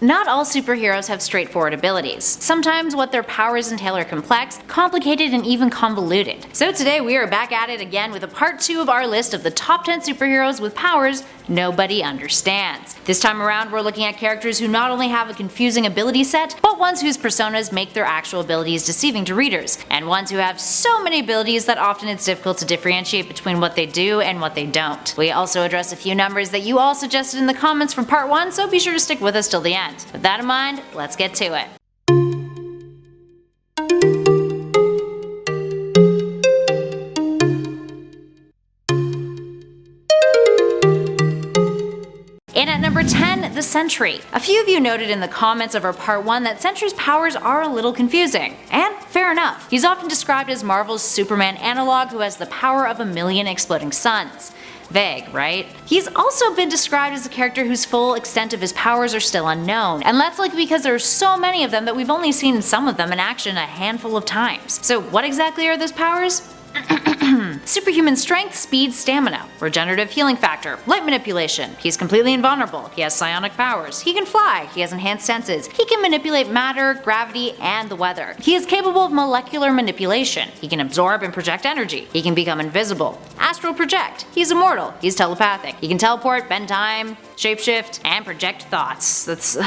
Not all superheroes have straightforward abilities. Sometimes what their powers entail are complex, complicated, and even convoluted. So today we are back at it again with a part 2 of our list of the top 10 superheroes with powers nobody understands. This time around we're looking at characters who not only have a confusing ability set, but ones whose personas make their actual abilities deceiving to readers, and ones who have so many abilities that often it's difficult to differentiate between what they do and what they don't. We also address a few numbers that you all suggested in the comments from part 1, so be sure to stick with us till the end. With that in mind, let's get to it. And at number 10, the Sentry. A few of you noted in the comments of our part 1 that Sentry's powers are a little confusing. And fair enough. He's often described as Marvel's Superman analog who has the power of 1,000,000 exploding suns. Vague, right? He's also been described as a character whose full extent of his powers are still unknown, and that's likely because there are so many of them that we've only seen some of them in action a handful of times. So what exactly are those powers? Superhuman strength, speed, stamina, regenerative healing factor, light manipulation. He's completely invulnerable. He has psionic powers. He can fly. He has enhanced senses. He can manipulate matter, gravity, and the weather. He is capable of molecular manipulation. He can absorb and project energy. He can become invisible. Astral project. He's immortal. He's telepathic. He can teleport, bend time, shapeshift, and project thoughts.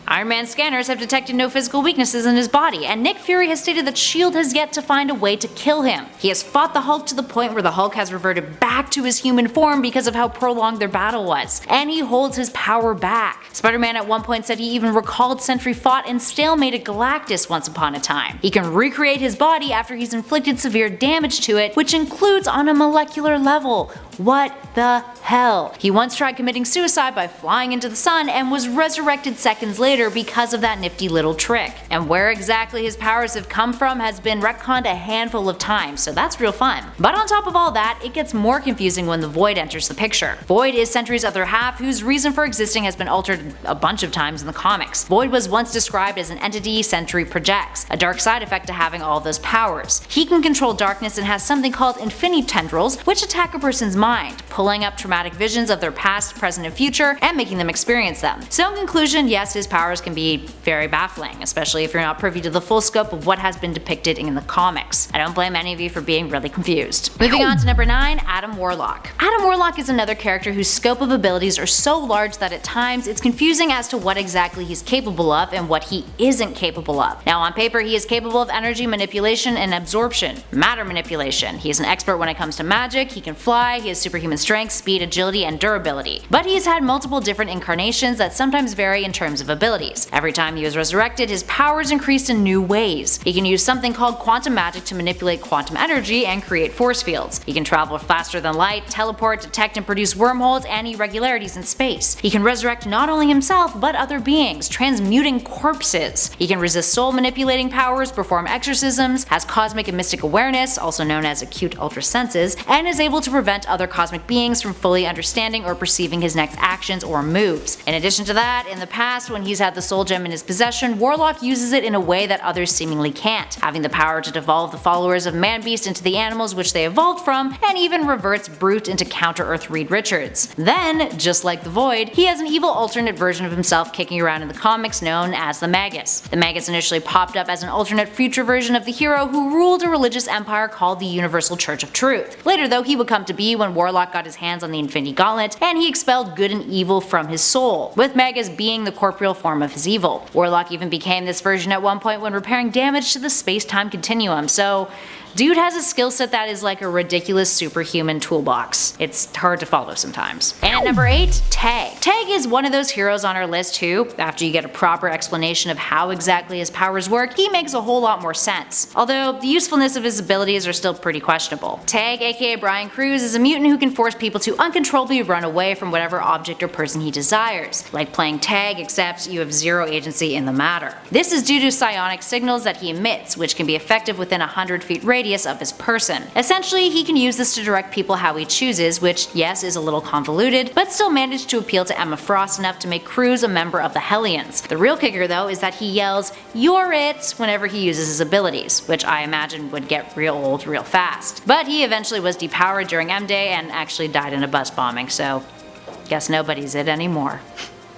Iron Man's scanners have detected no physical weaknesses in his body, and Nick Fury has stated that S.H.I.E.L.D. has yet to find a way to kill him. He has fought the Hulk to the point where the Hulk has reverted back to his human form because of how prolonged their battle was, and he holds his power back. Spider-Man at one point said he even recalled Sentry fought and stalemated Galactus once upon a time. He can recreate his body after he's inflicted severe damage to it, which includes on a molecular level. What the hell? He once tried committing suicide by flying into the sun and was resurrected seconds later because of that nifty little trick. And where exactly his powers have come from has been retconned a handful of times, so that's real fun. But on top of all that, it gets more confusing when the Void enters the picture. Void is Sentry's other half, whose reason for existing has been altered a bunch of times in the comics. Void was once described as an entity Sentry projects, a dark side effect to having all those powers. He can control darkness and has something called infinity tendrils, which attack a person's mind, pulling up traumatic visions of their past, present, and future, and making them experience them. So in conclusion, yes, his powers can be very baffling, especially if you're not privy to the full scope of what has been depicted in the comics. I don't blame any of you for being really confused. Moving on to number 9, Adam Warlock. Adam Warlock is another character whose scope of abilities are so large that at times it's confusing as to what exactly he's capable of and what he isn't capable of. Now on paper he is capable of energy manipulation and absorption, matter manipulation. He is an expert when it comes to magic, he can fly, he has superhuman strength, speed, agility, and durability. But he has had multiple different incarnations that sometimes vary in terms of abilities. Every time he was resurrected, his powers increased in new ways. He can use something called quantum magic to manipulate quantum energy and create force fields. He can travel faster than light, teleport, detect and produce wormholes and irregularities in space. He can resurrect not only himself but other beings, transmuting corpses. He can resist soul manipulating powers, perform exorcisms, has cosmic and mystic awareness, also known as acute ultra senses, and is able to prevent other cosmic beings from fully understanding or perceiving his next actions or moves. In addition to that, in the past when he's had the soul gem in his possession, Warlock uses it in a way that others seemingly can't, having the power to devolve the followers of Man-Beast into the animals which they evolved from, and even reverts Brute into Counter-Earth Reed Richards. Then, just like the Void, he has an evil alternate version of himself kicking around in the comics known as the Maggott. The Maggott initially popped up as an alternate future version of the hero who ruled a religious empire called the Universal Church of Truth. Later though, he would come to be when Warlock got his hands on the Infinity Gauntlet, and he expelled good and evil from his soul, with Maggott being the corporeal form of his evil. Warlock even became this version at one point when repairing damage to the space-time continuum, so dude has a skill set that is like a ridiculous superhuman toolbox. It's hard to follow sometimes. And at number 8, Tag. Tag is one of those heroes on our list who, after you get a proper explanation of how exactly his powers work, he makes a whole lot more sense. Although the usefulness of his abilities are still pretty questionable. Tag, aka Brian Cruz, is a mutant who can force people to uncontrollably run away from whatever object or person he desires. Like playing tag, except you have zero agency in the matter. This is due to psionic signals that he emits, which can be effective within 100 feet radius of his person. Essentially, he can use this to direct people how he chooses, which yes is a little convoluted, but still managed to appeal to Emma Frost enough to make Cruz a member of the Hellions. The real kicker though is that he yells, "You're it," whenever he uses his abilities, which I imagine would get real old real fast. But he eventually was depowered during M-Day and actually died in a bus bombing, so guess nobody's it anymore.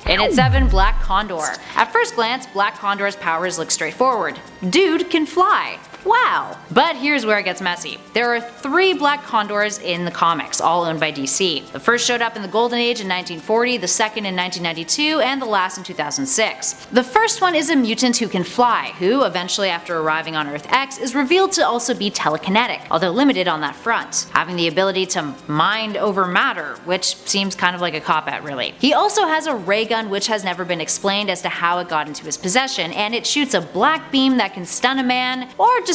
And at 7, Black Condor. At first glance, Black Condor's powers look straightforward. Dude can fly. Wow! But here's where it gets messy. There are 3 Black Condors in the comics, all owned by DC. The first showed up in the Golden Age in 1940, the second in 1992, and the last in 2006. The first one is a mutant who can fly, who, eventually after arriving on Earth X, is revealed to also be telekinetic, although limited on that front, having the ability to mind over matter, which seems kind of like a cop-out really. He also has a ray gun which has never been explained as to how it got into his possession, and it shoots a black beam that can stun a man, or just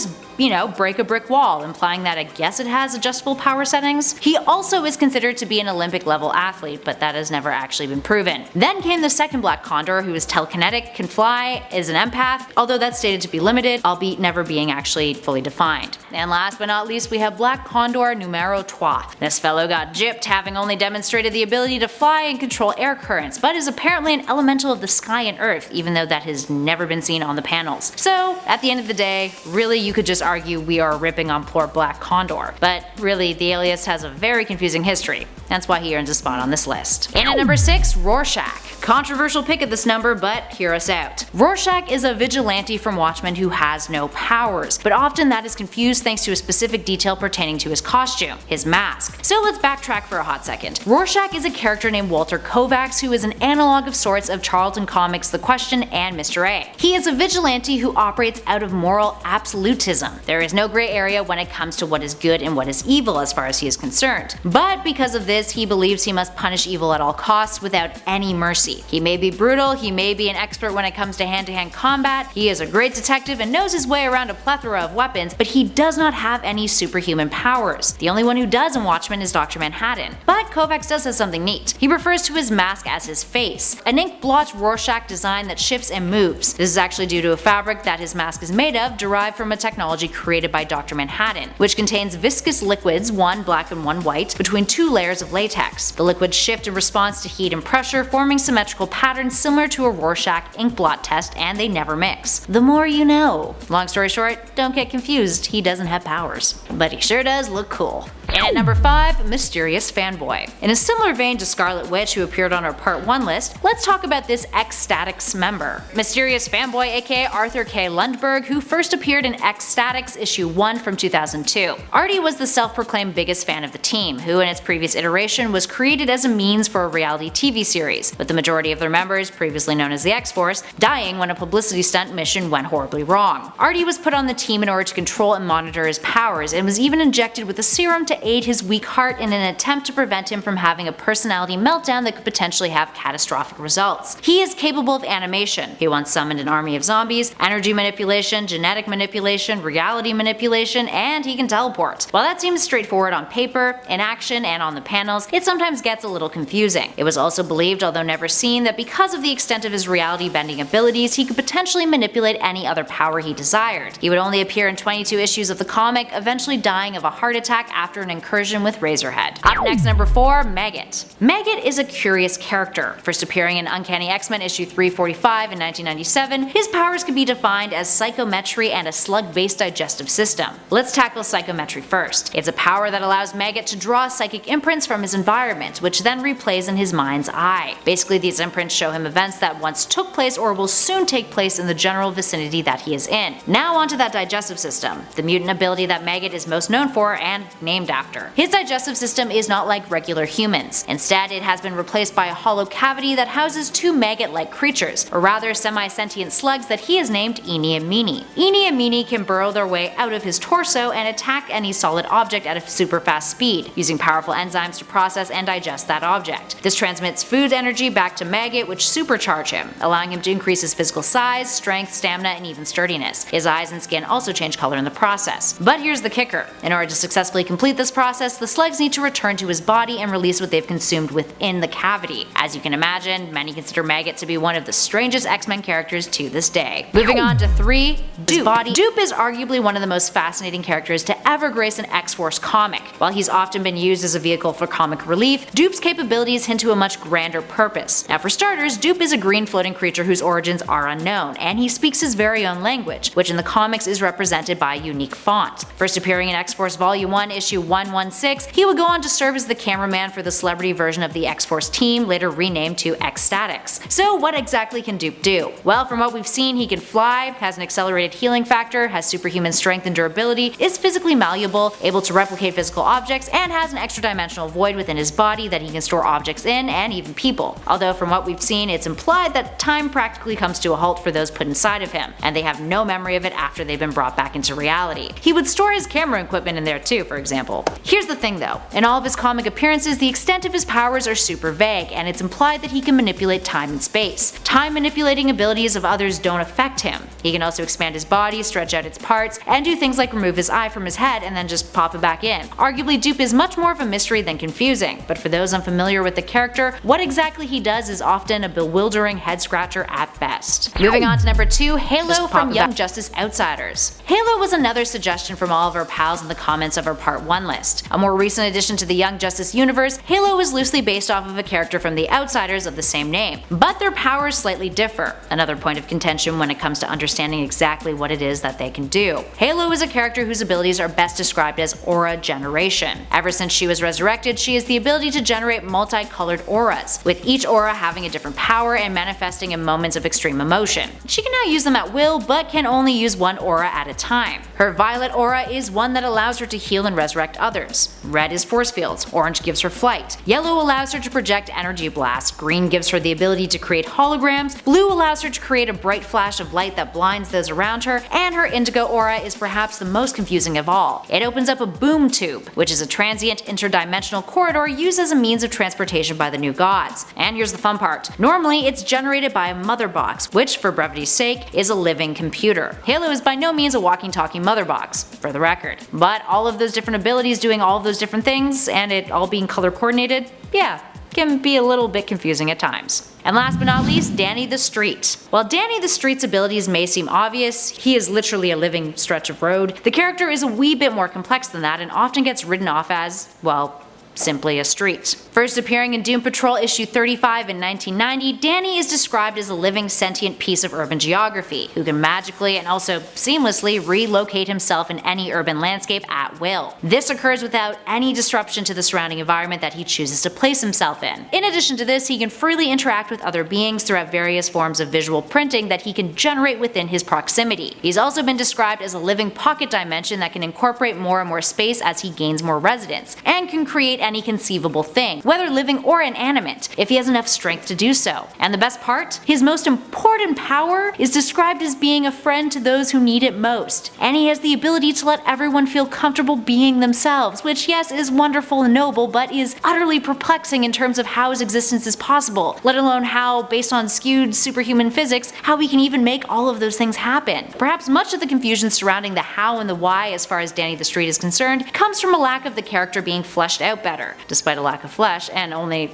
break a brick wall, implying that I guess it has adjustable power settings. He also is considered to be an Olympic level athlete, but that has never actually been proven. Then came the second Black Condor, who is telekinetic, can fly, is an empath, although that's stated to be limited, albeit never being actually fully defined. And last but not least, we have Black Condor numero 3. This fellow got gypped, having only demonstrated the ability to fly and control air currents, but is apparently an elemental of the sky and earth, even though that has never been seen on the panels. So, at the end of the day, really you could just argue we are ripping on poor Black Condor, but really the alias has a very confusing history. That's why he earns a spot on this list. And at number 6, Rorschach. Controversial pick at this number, but hear us out. Rorschach is a vigilante from Watchmen who has no powers, but often that is confused thanks to a specific detail pertaining to his costume, his mask. So let's backtrack for a hot second. Rorschach is a character named Walter Kovacs who is an analog of sorts of Charlton Comics' The Question and Mr. A. He is a vigilante who operates out of moral absolutism. There is no gray area when it comes to what is good and what is evil as far as he is concerned. But because of this, he believes he must punish evil at all costs without any mercy. He may be brutal, he may be an expert when it comes to hand-to-hand combat, he is a great detective and knows his way around a plethora of weapons, but he does not have any superhuman powers. The only one who does in Watchmen is Dr. Manhattan. But Kovacs does have something neat. He refers to his mask as his face, an ink-blotched Rorschach design that shifts and moves. This is actually due to a fabric that his mask is made of, derived from a technology created by Dr. Manhattan, which contains viscous liquids, one black and one white, between 2 layers of latex. The liquids shift in response to heat and pressure, forming symmetrical patterns similar to a Rorschach ink blot test, and they never mix. The more you know. Long story short, don't get confused, he doesn't have powers. But he sure does look cool. And at number 5, Mysterious Fanboy. In a similar vein to Scarlet Witch, who appeared on our Part 1 list, let's talk about this X-Statix member. Mysterious Fanboy, aka Arthur K. Lundberg, who first appeared in X-Statix issue 1 from 2002. Artie was the self-proclaimed biggest fan of the team, who in its previous iteration was created as a means for a reality TV series, with the majority of their members, previously known as the X-Force, dying when a publicity stunt mission went horribly wrong. Artie was put on the team in order to control and monitor his powers, and was even injected with a serum to aid his weak heart in an attempt to prevent him from having a personality meltdown that could potentially have catastrophic results. He is capable of animation. He once summoned an army of zombies, energy manipulation, genetic manipulation, reality manipulation, and he can teleport. While that seems straightforward on paper, in action, and on the panels, it sometimes gets a little confusing. It was also believed, although never seen, that because of the extent of his reality-bending abilities, he could potentially manipulate any other power he desired. He would only appear in 22 issues of the comic, eventually dying of a heart attack after an incursion with Razorhead. Up next, number 4, Maggott. Maggott is a curious character. First appearing in Uncanny X-Men issue 345 in 1997, his powers can be defined as psychometry and a slug-based digestive system. Let's tackle psychometry first. It's a power that allows Maggott to draw psychic imprints from his environment, which then replays in his mind's eye. Basically, these imprints show him events that once took place or will soon take place in the general vicinity that he is in. Now onto that digestive system, the mutant ability that Maggott is most known for and named after. His digestive system is not like regular humans. Instead, it has been replaced by a hollow cavity that houses 2 Maggott-like creatures, or rather semi-sentient slugs that he has named Eenie and Meenie. Eenie and Meenie can burrow their way out of his torso and attack any solid object at a super fast speed, using powerful enzymes to process and digest that object. This transmits food energy back to Maggott, which supercharge him, allowing him to increase his physical size, strength, stamina, and even sturdiness. His eyes and skin also change color in the process. But here's the kicker. In order to successfully complete this process, the slugs need to return to his body and release what they've consumed within the cavity. As you can imagine, many consider Maggott to be one of the strangest X-Men characters to this day. Moving on to 3, Doop. Doop is arguably one of the most fascinating characters to ever grace an X-Force comic. While he's often been used as a vehicle for comic relief, Doop's capabilities hint to a much grander purpose. Now for starters, Doop is a green floating creature whose origins are unknown, and he speaks his very own language, which in the comics is represented by a unique font. First appearing in X-Force Volume 1, Issue 1 116, he would go on to serve as the cameraman for the celebrity version of the X-Force team, later renamed to X-Statix. So what exactly can Doop do? Well, from what we've seen, he can fly, has an accelerated healing factor, has superhuman strength and durability, is physically malleable, able to replicate physical objects, and has an extra-dimensional void within his body that he can store objects in, and even people. Although from what we've seen, it's implied that time practically comes to a halt for those put inside of him, and they have no memory of it after they've been brought back into reality. He would store his camera equipment in there too, for example. Here's the thing though, in all of his comic appearances, the extent of his powers are super vague, and it's implied that he can manipulate time and space. Time manipulating abilities of others don't affect him. He can also expand his body, stretch out its parts, and do things like remove his eye from his head and then just pop it back in. Arguably, Doop is much more of a mystery than confusing, but for those unfamiliar with the character, what exactly he does is often a bewildering head-scratcher at best. Moving on to number 2, Halo from Young Justice Outsiders. Halo was another suggestion from all of our pals in the comments of our part 1 list. A more recent addition to the Young Justice universe, Halo is loosely based off of a character from the Outsiders of the same name, but their powers slightly differ, another point of contention when it comes to understanding exactly what it is that they can do. Halo is a character whose abilities are best described as aura generation. Ever since she was resurrected, she has the ability to generate multicolored auras, with each aura having a different power and manifesting in moments of extreme emotion. She can now use them at will, but can only use one aura at a time. Her violet aura is one that allows her to heal and resurrect others. Red is force fields, orange gives her flight. Yellow allows her to project energy blasts, green gives her the ability to create holograms, blue allows her to create a bright flash of light that blinds those around her, and her indigo aura is perhaps the most confusing of all. It opens up a boom tube, which is a transient interdimensional corridor used as a means of transportation by the new gods. And here's the fun part. Normally, it's generated by a mother box, which, for brevity's sake, is a living computer. Halo is by no means a walking talking mother box, for the record. But all of those different abilities doing all of those different things, and it all being color coordinated, yeah, can be a little bit confusing at times. And last but not least, Danny the Street. While Danny the Street's abilities may seem obvious, he is literally a living stretch of road, the character is a wee bit more complex than that and often gets written off as, well, simply a street. First appearing in Doom Patrol issue 35 in 1990, Danny is described as a living sentient piece of urban geography, who can magically and also seamlessly relocate himself in any urban landscape at will. This occurs without any disruption to the surrounding environment that he chooses to place himself in. In addition to this, he can freely interact with other beings throughout various forms of visual printing that he can generate within his proximity. He's also been described as a living pocket dimension that can incorporate more and more space as he gains more residents, and can create any conceivable thing, whether living or inanimate, if he has enough strength to do so. And the best part? His most important power is described as being a friend to those who need it most. And he has the ability to let everyone feel comfortable being themselves, which yes is wonderful and noble, but is utterly perplexing in terms of how his existence is possible, let alone how, based on skewed superhuman physics, how we can even make all of those things happen. Perhaps much of the confusion surrounding the how and the why as far as Danny the Street is concerned comes from a lack of the character being fleshed out better, despite a lack of flesh and only,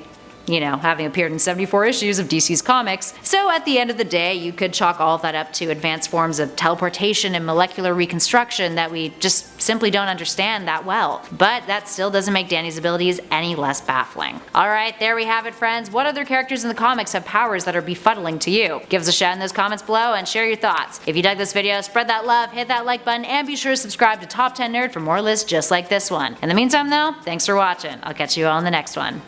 having appeared in 74 issues of DC's comics. So at the end of the day, you could chalk all of that up to advanced forms of teleportation and molecular reconstruction that we just simply don't understand that well. But that still doesn't make Danny's abilities any less baffling. Alright, there we have it, friends. What other characters in the comics have powers that are befuddling to you? Give us a shout in those comments below and share your thoughts. If you dug this video, spread that love, hit that like button, and be sure to subscribe to Top 10 Nerd for more lists just like this one. In the meantime though, thanks for watching. I'll catch you all in the next one.